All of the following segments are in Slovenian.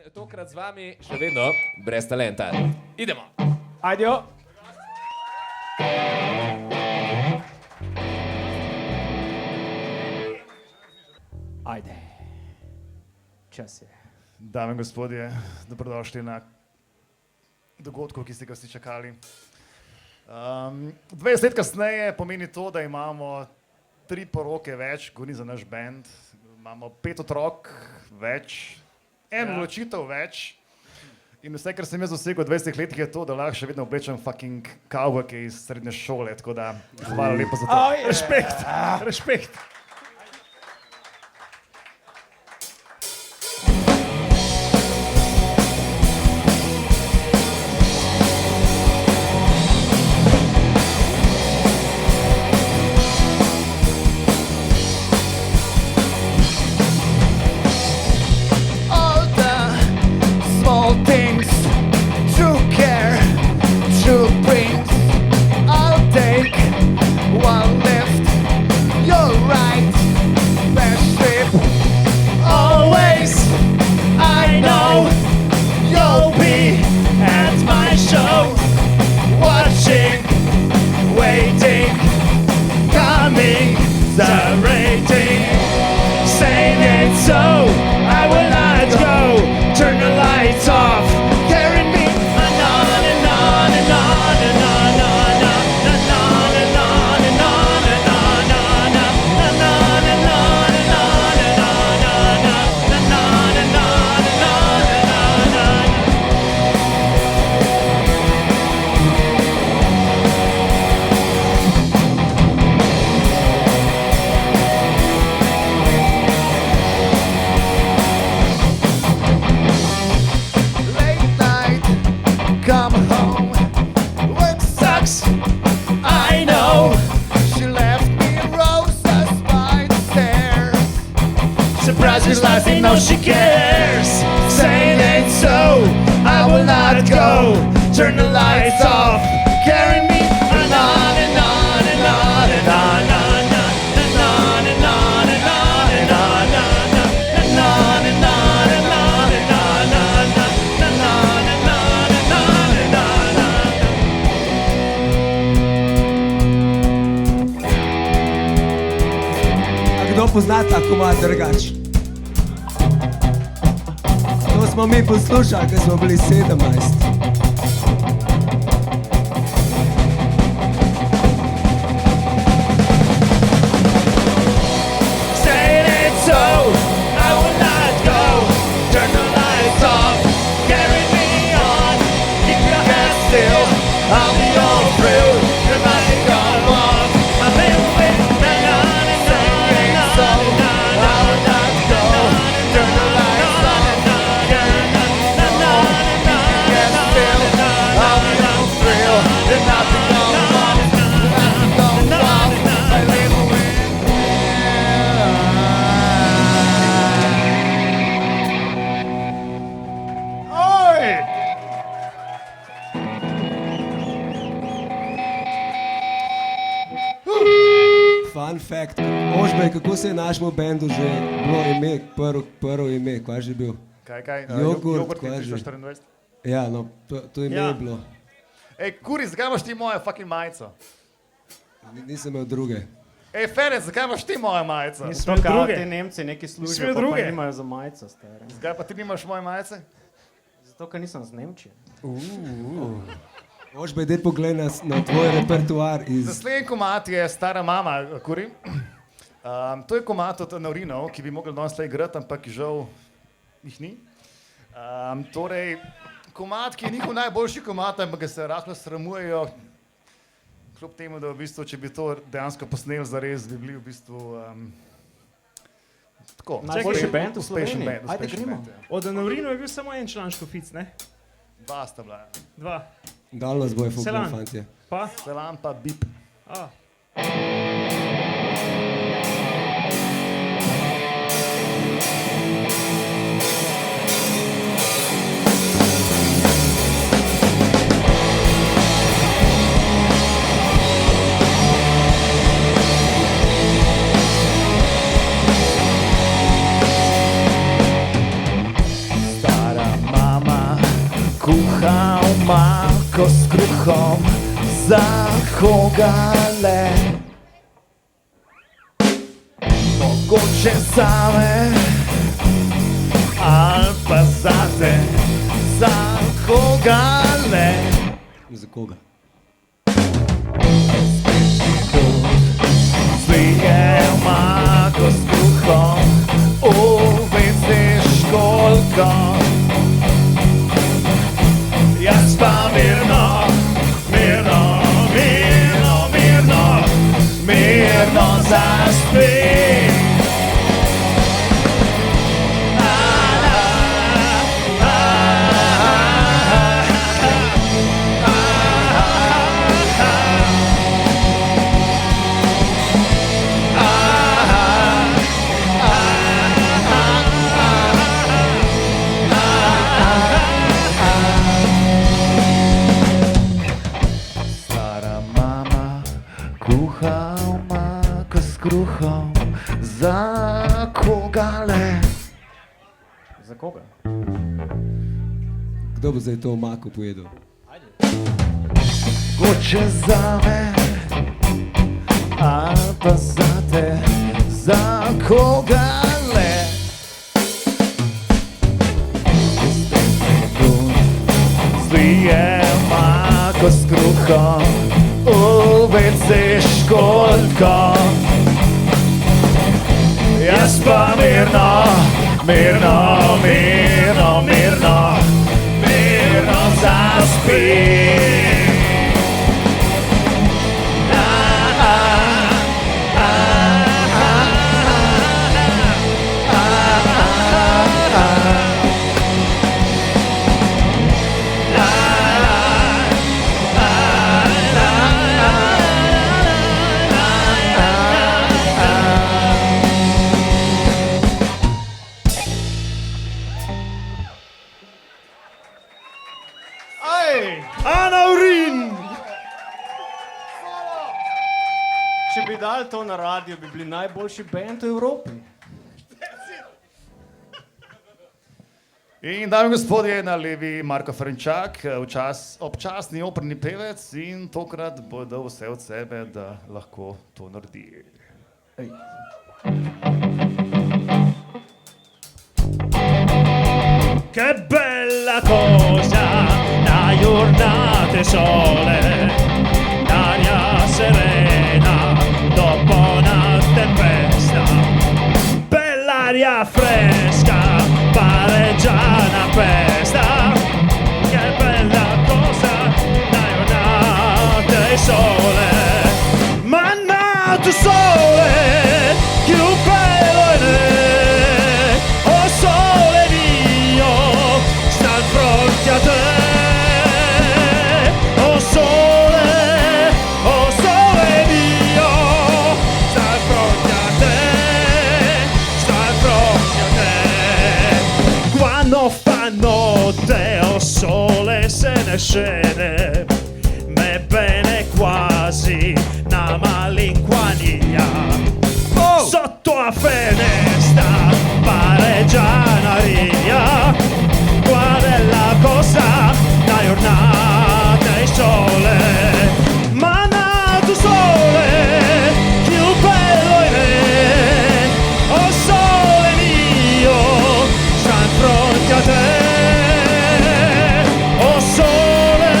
tokrat z vami še vedno brez talenta. Idemo! Ajdejo! Ajde. Čas je. Dame in gospodje, dobrodošli na dogodku, ki ste ga vsi čakali. 20 let kasneje pomeni to, da imamo 3 poroke več, govorim za naš band, imamo 5 otrok več, eno ločitev več in vse, kar sem jaz dosegel v 20 letih, je to, da lahko še vedno oblečem fucking kavbojke iz srednje šole, tako da hvala lepa za to. Respekt, respekt. No, she cares, saying ain't so, I will not go, turn the lights off, carry me on and on and on and on and on and on and on and on and on and on and on and on and on and on and on and on and on. A kdo pozna ta komad drugače? To smo mi poslušali, ko smo bili 17. Fun fact, Ožbej, kako se je našemu bendu že bilo ime, prvo ime, kaj že bil? Kaj? Jogurt, kaj že? 324? Ja, no, to ime je bilo. Ej, Kuri, zakaj imaš ti mojo fucking majico? Nisem imel druge. Ej, Ferenc, zakaj imaš ti mojo majico? Nismo kao te Nemci neki služijo, pa nimajo za majico, stare. Zakaj pa ti nimaš moje majice? Zato, ker nisem z Nemčije. Ožbej, dej pogled na tvoj repertoar iz... Naslednji komad je Stara mama, Kuri. To je komad od Naurinov, ki bi mogli danes tle igrati, ampak žal jih ni. Torej, komad, ki je njihov najboljši komad, ampak ga se rahlo sramujejo, kljub temu, da v bistvu, če bi to dejansko posneli zares, bi bili v bistvu tako. Najboljši band v Uspešen Sloveniji. band. Ajde, gremo. Od Naurinov je bil samo en član Škofic, ne? 2 sta bila. 2. Dal nas boje fuknil, Selan. fantje. Pa? Selan pa Bip. Stara kuha omako s kruhom, za koga le? Mogoče zame, ali pa zate, za koga le? Za koga? Zlije omako s kruhom, uveci školjko. Jaz pa mirno, mirno, mirno, mirno, mirno zaspim. Kuha omako s kruhom, za koga le? Za koga? Kdo bo zdaj to omako pojedel? Mogoče zame, ali pa zate, za koga le? Zlije omako s kruhom, uveci školjko. Jaz pa mirno, mirno, mirno, mirno, mirno zaspim. Če bi dali to na radio, bi bili najboljši band v Evropi. In dame in gospodje, na levi Marko Frenčak, občasni operni pevec in tokrat bo dal vse od sebe, da lahko to naredi. Che bella cosa, la giornata sole, l'aria serena dopo una tempesta, bell'aria fresca, pare già una festa. Che bella cosa, la giornata sole, mannato sole, più bello è lei, oh sole mio, sta in fronte a te. Oh sole mio, sta in fronte a te, sta in fronte a te. Quando fa notte, oh sole se ne scende, me bene quasi una malinconia. Sotto a finestra pare già una ria. Qual è la cosa, la giornata e il sole, mannato sole, più bello è lei. Oh sole mio, sta in fronte a te. Oh sole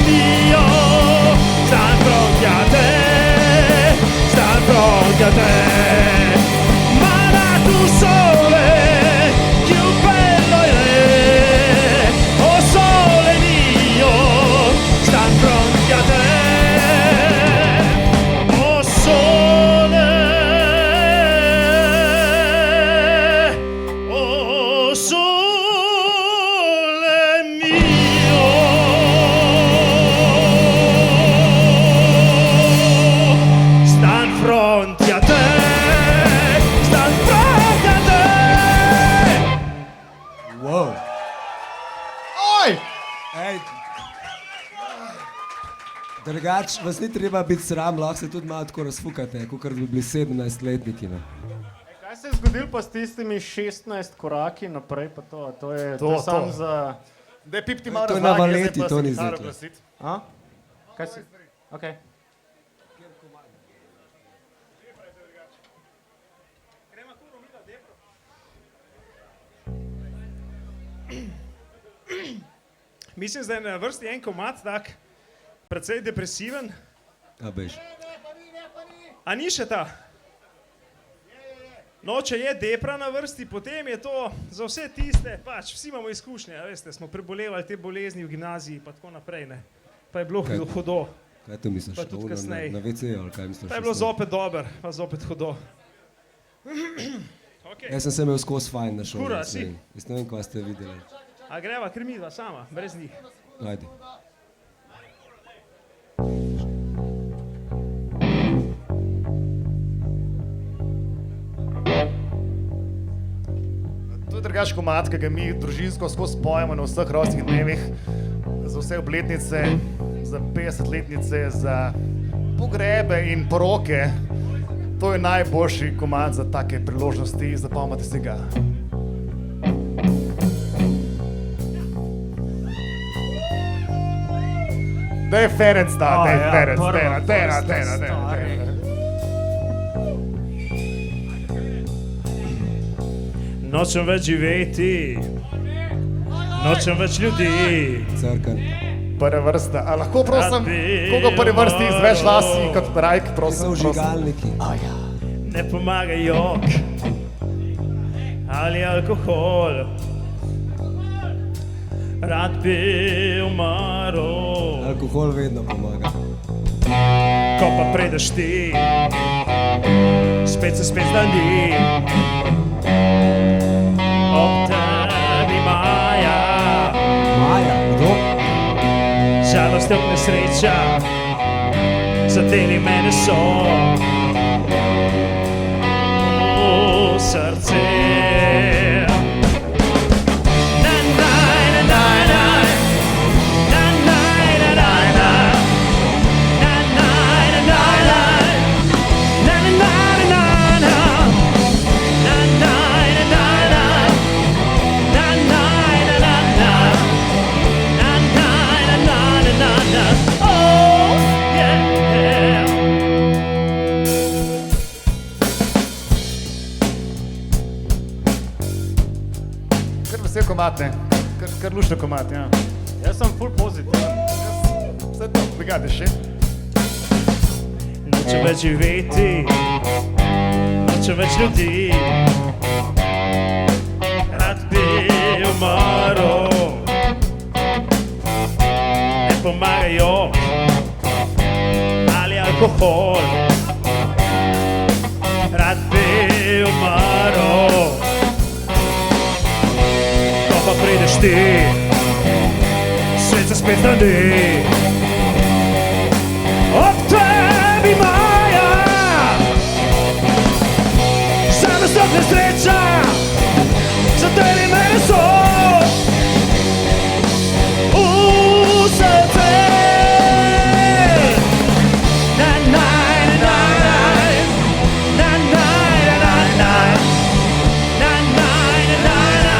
mio, sta in fronte a te, sta in fronte a te. Mannato sole, più bello è lei. Oh sole mio, sta in fronte a te. Oh sole mio, sta in fronte a te, sta in fronte a te. Wow. Ej, drugač vas ni treba biti sram, lahko se tudi malo tako razfukate, kot bi bili 17-letniki. Ne? Kaj se je zgodilo pa s tistimi 16 koraki naprej, pa to je samo za... Daj, Pip, ti malo To je na razlagi, valeti, zdaj pa to si ni kitaro zdaj. glasit. A? Kaj si? Okay. Mislim, da je na vrsti en komad tak, precej depresiven. A bež. A ni še ta? No, če je depra na vrsti, potem je to za vse tiste, pač vsi imamo izkušnje, a veste, smo prebolevali te bolezni v gimnaziji pa tako naprej, ne. Pa je bilo Kaj? hudo, Kaj to misliš? Pa tudi To kasneje. Na WC ali kaj misliš? pa je bilo zopet dober, pa zopet hudo. Okay. Jaz sem se imel skozi fajn na šoli. Kura, jaz si? ne vem. Jaz ne vem, kaj ste videli. A greva kar midva sama, brez njih. Ajde. To je drugač komad, ki ga mi družinsko skozi pojemo na vseh rojstnih dnevih, za vse obletnice, za 50-letnice, za pogrebe in poroke. To je najboljši komad za take priložnosti, zapomnite si ga. Daj Ferenc da, daj Ferenc, daj. Nočem več živeti, nočem več ljudi. Crkan. Prva vrsta. A lahko prosim, koga prvi vrsti z več lasi kot Rajk, To prosim, so prosim. vžigalniki. Ne pomaga jok ali alkohol. Rad bi umrl, Alkohol vedno pomaga. ko pa prideš ti, spet se spet zdani. Ob tebi Maja, Maja, kdo? žalost ob nesreča, zadeli mene so v srce. Na, na, na, na, na. Na, na, na, na, na. Na, na, na, na, na. Na, na, na, na, na. Na, na, na, na, na. Na, na, na, na, na. Na, na, na, na, na, na. Oh, yeah. Kar vesel komad, ne? Kar lušno komad, ja. Jaz sem full pozitiven. Vse to, brigade še. Nočem več živeti, nočem več ljudi. Rad bi umrl, ne pomagajo ali alkohol. Rad bi umrl, ko pa prideš ti, svet se spet zdani. Ob tebi Maja, žalost ob nesreča, zadeli mene so v srce. Na, na, na, na, na, na, na, na, na. Na, na, na, na, na.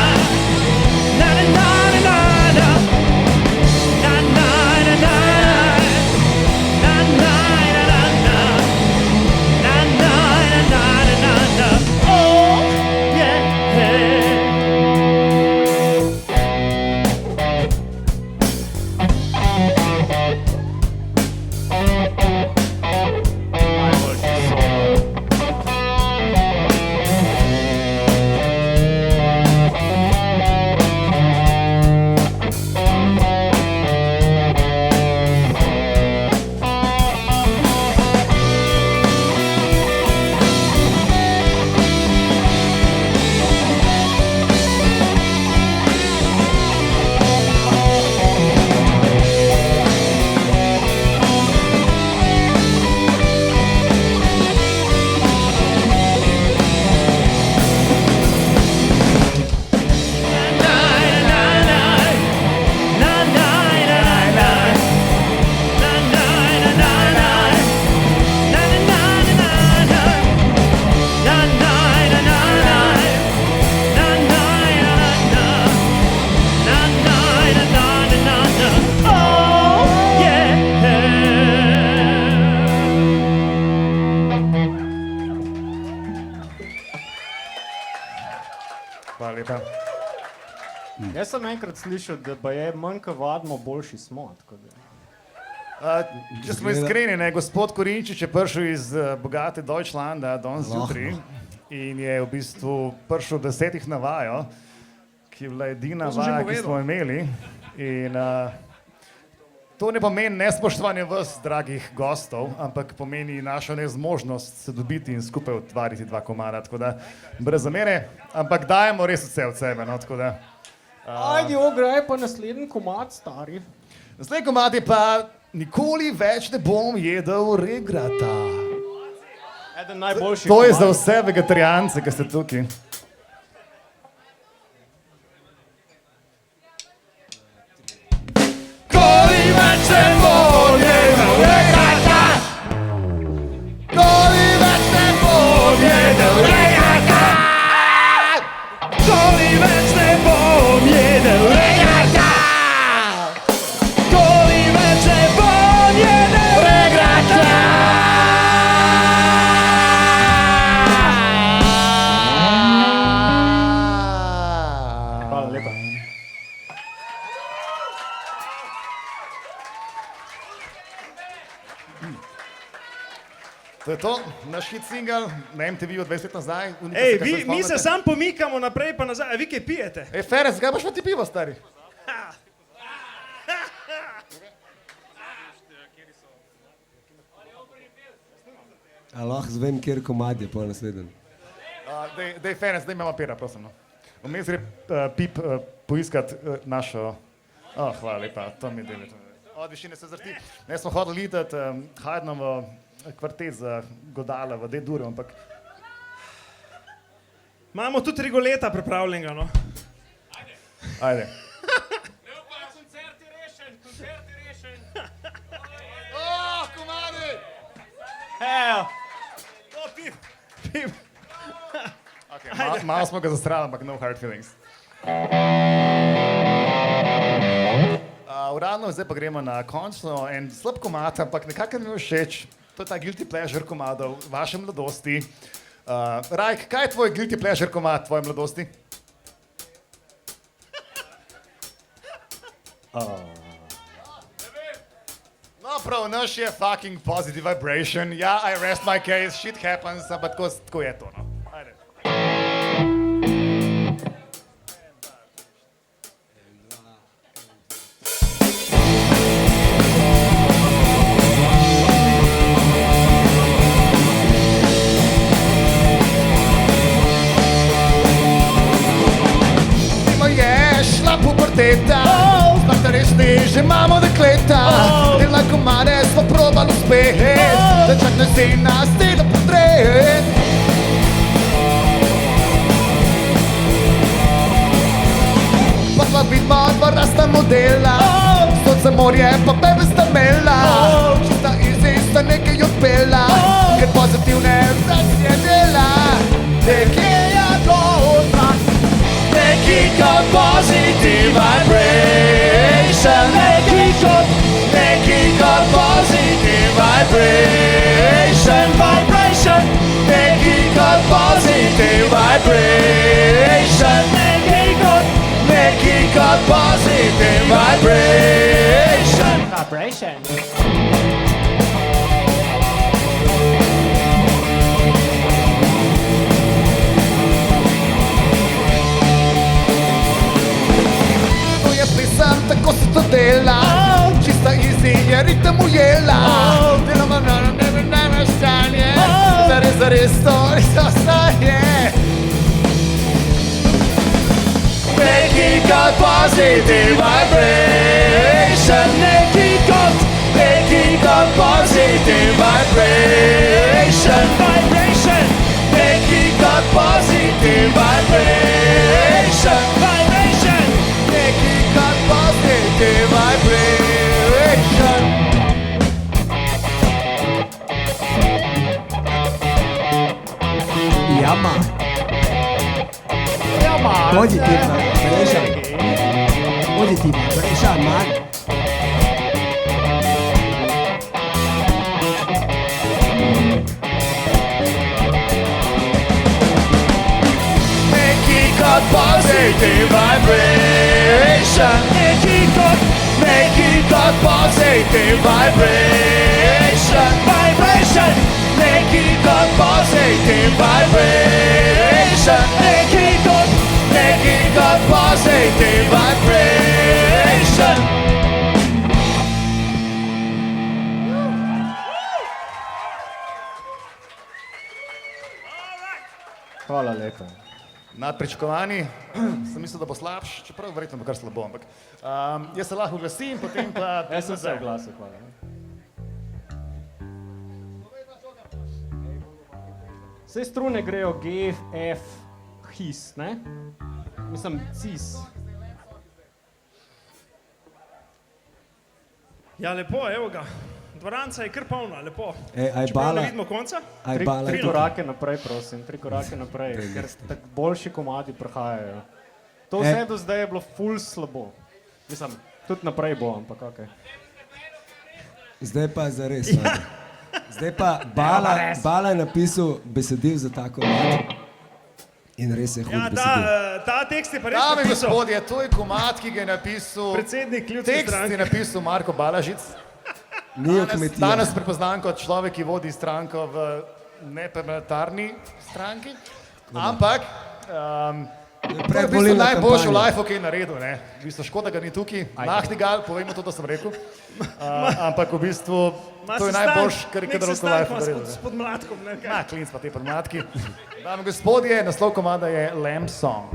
Na, na, na, na, na. Na, na, na, na, na. Na, na, na, na, na. Na, na, na, na, na, na. Oh, yeah. Hvala lepa. Jaz sem enkrat slišal, da pa je manj, ko vadimo, boljši smo. Tako da. Če smo iskreni, ne, gospod Korinčič je prišel iz bogate Deutschlanda danes zjutraj in je v bistvu prišel 10 na vajo, ki je bila edina vaja, ki smo imeli. In to ne pomeni nespoštovanje vas, dragih gostov, ampak pomeni našo nezmožnost se dobiti in skupaj utvariti 2 komada. Tako da brez zamere, ampak dajemo res vse od sebe. No, tako da, Ajde, ograj pa naslednji komad, stari. naslednji komad je pa Nikoli več ne bom jedel regrata. Eden najboljših To je za komadov. vse vegetarijance, ki ste tukaj. Nikoli več ne bom jedel regrata. Nikoli več ne bom jedel regrata. Nikoli več ne bom jedel regrata. Nikoli več ne bom jedel regrata. Hvala lepa. To je to, naš hit single, na MTV od 20 let nazaj. Ej, mi se sam pomikamo naprej pa nazaj, a vi kaj pijete? Ej, Ferenc, kaj boš pa ti pivo, stari? A lahko zvem, kjer komad je po naslednjem. Dej, Ferenc, daj me malo pera, prosim. No. Vmes gre Pip poiskat našo... hvala lepa, to mi deli. Od višine se zrti. Ne smo hodili litati Haydnovo kvartet za godala v D-duru, ampak Imamo tudi Rigoleta pripravljenega, no. ajde. Komadi! Ejo, O, Pip. Okay, malo smo ga zastrali, ampak no hard feelings. Uradno, zdaj pa gremo na končno en slab komad, ampak nekako mi je všeč. To je ta guilty pleasure komadov vaše mladosti. Rajk, kaj je tvoj guilty pleasure komad tvoje mladosti? No prav, naš je fucking positive vibration. Ja, I rest my case, shit happens, ampak tako je to, no. Ajde. Puberteta, znate resni, že imamo dekleta. Delaj komade, smo probali uspeh, da čak ne si nas tega podred. Pa sva vidma, dva rasta modela, sonce morje, pa bebe sta mela. Čista easy, sta nekaj odpela, ker pozitivne racije dela. Nekje je to odmah. Neki kot positive vibration. Neki kot positive vibration. Vibration. Neki kot positive vibration. Neki kot positive vibration. vibration. To je pisem, tako se to dela. Čista easy je ritem ujela. Delamo na stanje. Zares to res ostaje. Neki kot positive vibration. Neki kot positive vibration. Vibration. Neki kot positive vibration. Vibration. Neki kot positive vibration. Jama. Positive vibration. Positive vibration, man. Neki kot positive vibration. Make it a positive vibration. Vibration. Make it a positive vibration. Make it a positive vibration. Hvala lepa. Nad pričakovanji, sem mislil, da bo slabš, čeprav verjetno bo kar slabo, ampak jaz se lahko oglasim, potem pa... Jaz sem se oglasil, hvala. Vse strune grejo G, F, his, ne? Mislim, cis. Ja, lepo, evo ga. Dvoranca je kar polna, lepo. Aj Čeprav bala, ne vidimo konca. aj bala. Tri korake naprej, prosim, 3 korake naprej, ker tako boljši komadi prihajajo. To vse do zdaj je bilo ful slabo. Mislim, tudi naprej bo, ampak okej. Zdaj pa zares. Ja. Zdaj pa Bala je napisal besedil za tako komad. In res je hud Ja, besedil. ta tekst je pa res Dame in napisal. gospodje, to je komad, ki ga je napisal... Predsednik ljudske Tekst je stranke. napisal Marko Balažic. Ni v kmetiji. Danes prepoznan kot človek, ki vodi stranko v neparlamentarni stranki. Ampak... To je v bistvu Predvolilna najboljši v kampanja. lifeu, ki je naredil. Ne? V bistvu škoda ga ni tukaj. Nachtigal, povejmo to, da sem rekel. Ampak v bistvu to je najboljši, kar je Nek kadar v sestanek lifeu ima naredil. s podmladkom. Ne, kaj? Na, klinc pa te podmatki. Dame in gospodje, naslov komada je Lamb Song.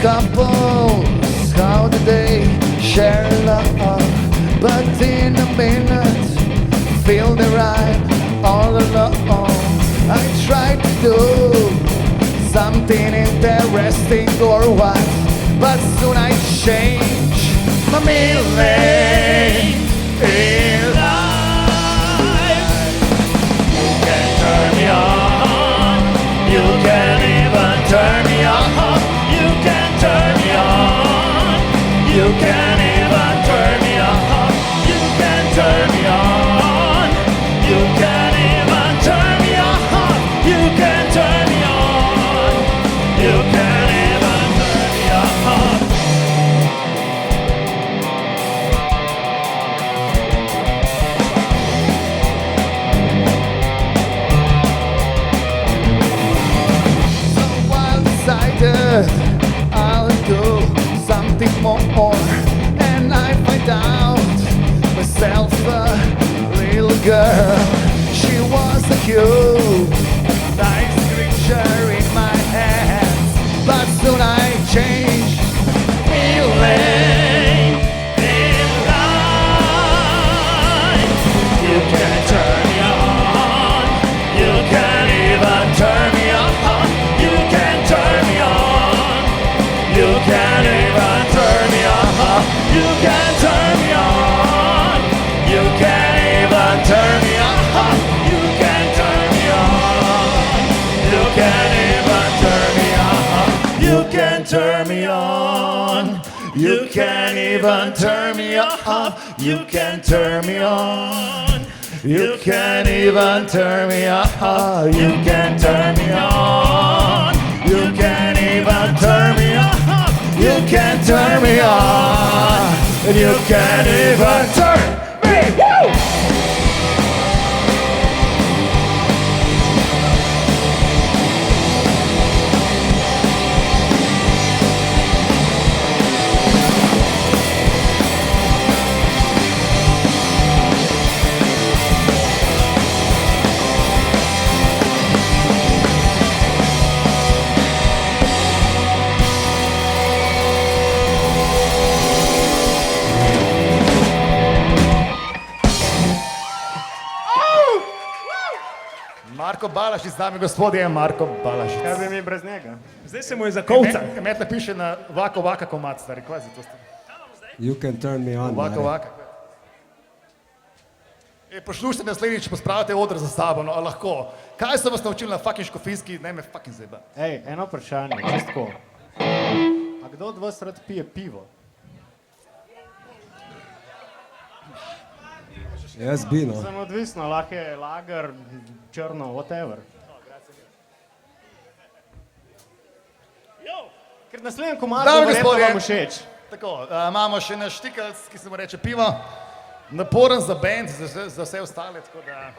Couples, how do they share love? But in a minute, feel the ride all alone. I try to do something interesting or what, but soon I change my meaning in life. You can turn me on, you can even turn me on. You can turn me on. You can even turn me on. You can turn me on. You can even turn me on. You can turn me on. You can even turn me on. So I decided I'll do something more, and I find out myself a little girl. She was a cute, nice creature in my hands, but soon I changed. Feeling in life. You can turn me on. You can even turn me on. You can turn me on. You can even turn me on. You can turn me on. You can even turn me on. You can turn me on. You can even turn me on. You can turn me on. You can even turn me on. You can turn me on. You can even turn me on. You can turn me on. You can even turn me on. You can turn me on. And you can even turn me. Woo! Marko Balažic, dame in gospodje, Marko Balažic. Kaj bi mi brez njega? Zdaj se mu je zakovca. Met napiše na vaka komad, stari, kvazi to ste. You can turn me on. Vaka Mare. vaka. Poslušajte naslednjič, pospravite odr za sabo, no, a lahko. Kaj so vas naučili na fucking škofijski, ne me fucking zeba. Ej, eno vprašanje, čistko. A kdo od vas rad pije pivo? Jaz bi, no. Sem odvisno, lahko je lager, črno, whatever. Ker naslednjem komadu Dame in verjetno gospodje. vam všeč. Tako, imamo še naš štikelc, ki se mu reče pivo. Naporen za band, za vse ostale, tako da...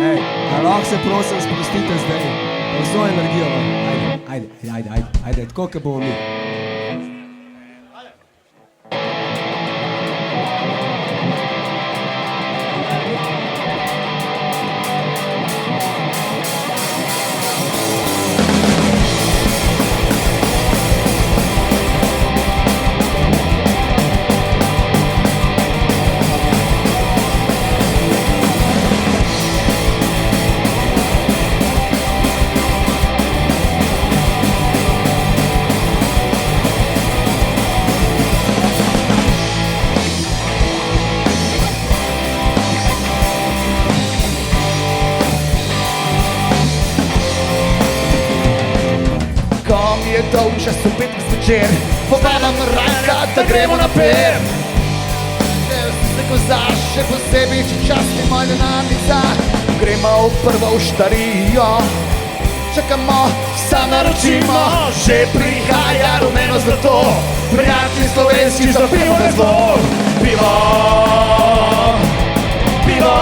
Ej, a lahko se prosim sprostite zdaj. Pa vso energijo vam. Ajde, tako, ke bomo mi. Ko mi je dolg čas v petek zvečer, povedam Rajka, da gremo na per. Se kozaš, še posebej, če čas ni moj denarnica. Gremo v prvo v štarijo, čakamo, sam naročimo. Že prihaja rumeno zlato, prijatelji slovenski za pivo ne zlo. Pivo, pivo,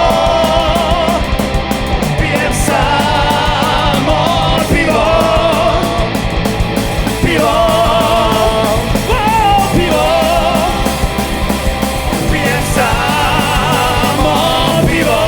pijem samo pivo. Pivo, pivo, pijem samo pivo.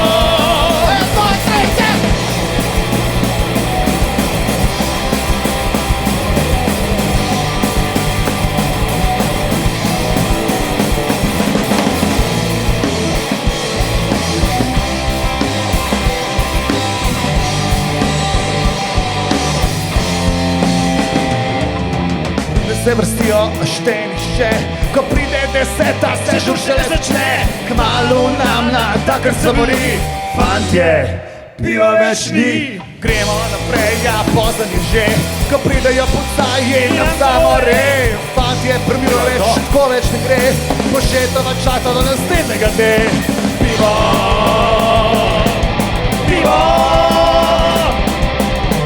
Se vrstijo štenišče, ko pride 10, se žur šele začne. Kmalu nam na takr se mori, fantje, piva več ni. Gremo naprej, ja pozan je že, ko pridejo pucaji nam samo re. Fantje, premiro več, tako več ne gre, Pošetova čata do naslednjega dne. Pivo, pivo,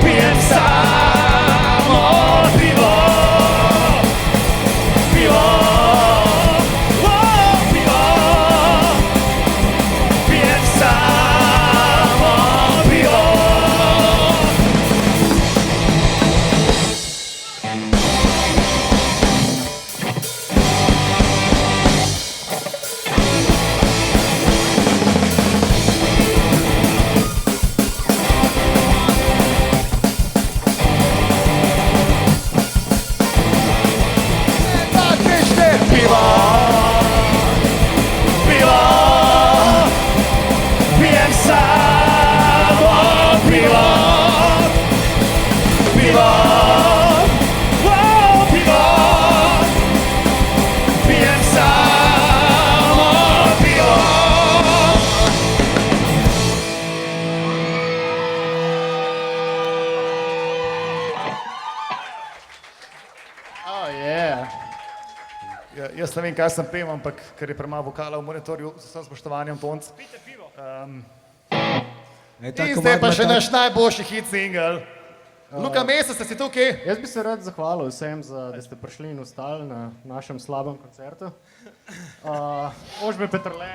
pijem samo pivo. Pivo, pivo, pijem samo pivo. Pivo, pivo, pijem samo pivo. Pivo, pivo, pijem samo pivo. Oh, yeah. Ja, jaz ne vem, kaj sem pel, ampak ker je premalo vokala v monitorju, z vsem spoštovanjem, Tonc. Ej, ta In komad zdaj pa ima še tak- naš najboljši hit single. Luka Mesec, si tukaj? Jaz bi se rad zahvalil vsem, da ste prišli in ostali na našem slabem koncertu. Ožbe Petrle.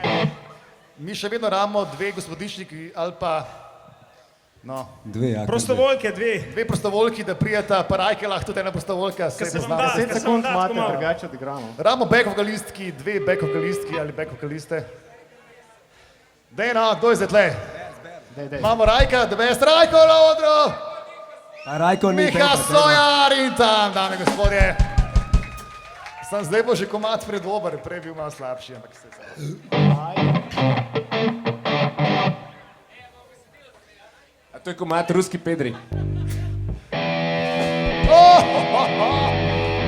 Mi še vedno rabimo dve gospodičniki ali pa no, Dve, ja. Prostovoljke, dve. dve prostovoljki, da prijeta, pa Rajke lahko tudi ena prostovoljka, se se vam poznamo. da. 10 Ker se sekund vam da imate, tako malo. drugače odigramo. Rabimo back vokalistki, dve back vokalistki ali back vokaliste. Dej no, kdo je zdaj tle? Dej. Imamo Rajka, the best Rajko na odru! Pa Rajko ni Miha peta, Sojar in tam, dame in gospodje. Sam zdaj bo že komad predober, prej bil malo slabši, ampak se A to je komad Ruski Pedri.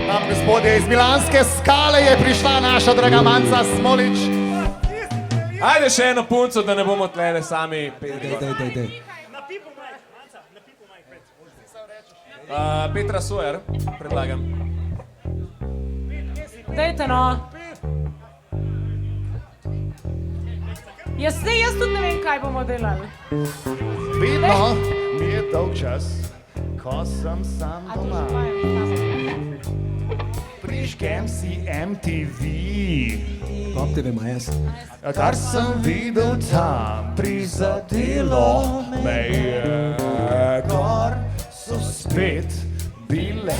Dame in gospodje, iz Milanske skale je prišla naša draga Manca Smolič. Ajde še eno punco, da ne bomo tlele sami. Dej. Petra Sojer, predlagam. Dajte no. Jaz tudi ne vem, kaj bomo delali. Vedno mi je dolg čas, ko sem sam A to doma. že vajem, Prižgem si MTV. Pop TV ima jaz. Kar sem videl tam, prizadelo me je, gor so spet bile.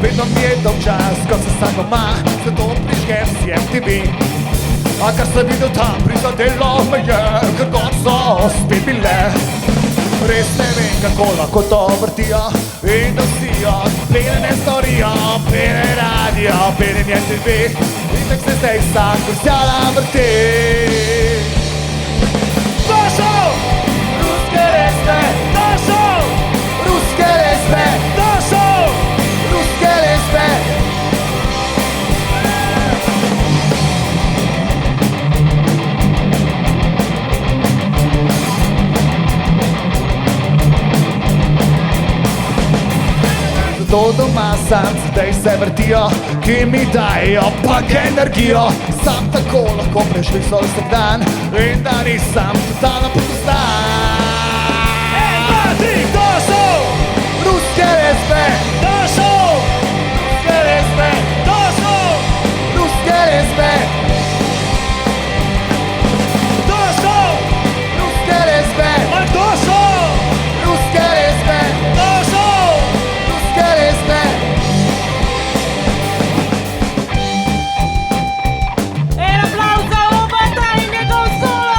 Vedno mi je dolg čas, ko sem sam doma, zato prižgem si MTV. A kar sem videl tam, prizadelo me je, ker gor so spet bile. Res ne vem, kako lahko to vrtijo in nosijo, plene storijo, plene radio, plene MTV. In tak se zdaj sam kursiala vrti. To so ruske respe, to so ruske respe, to so ruske respe. Zato doma sam zdaj se vrtijo, ki mi dajo pak energijo. Sam tako lahko preživim svoj vsakdan in da nisem totalno podostan. To so ruske respe, to so ruske respe, to so ruske respe, to so ruske respe, to so ruske respe, to so ruske respe. En applaus za Obata in njegov solo!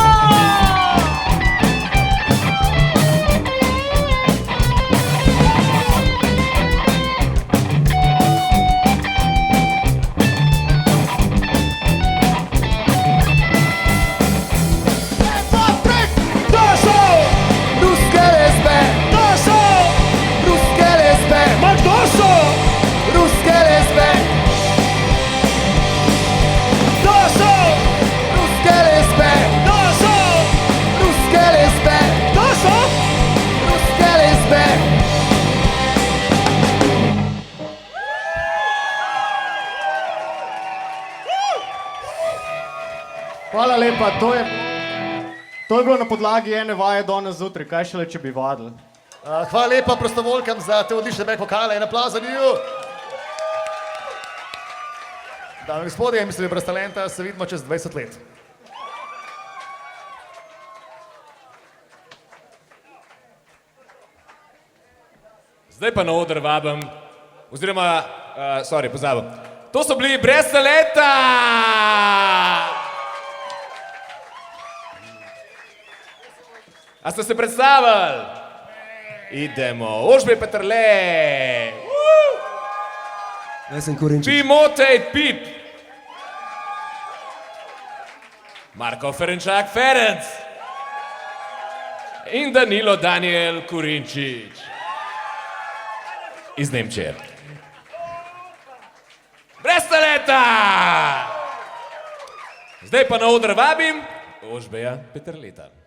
To so ruske respe, to so ruske respe, to so ruske respe, to so ruske respe, to so ruske respe, to so ruske respe. Hvala lepa, to je bilo na podlagi ene vaje danes zjutraj, kaj šele, če bi vadili. Hvala lepa prostovoljkam za te odlične back vokale in aplavz za njiju. Dame in gospodje, mislim, brez talenta se vidimo čez 20 let. Zdaj pa na oder vabim, oziroma, pozabil. To so bili Brez talenta! A ste se predstavili? Idemo, Ožbej Peterle! Jaz sem Kurinčič. Timotej Pip! Marko Ferenčak Ferenc! In Danilo Daniel Kurinčič. Iz Nemčije. Brez talenta! Zdaj pa na oder vabim Ožbeja Peterleta.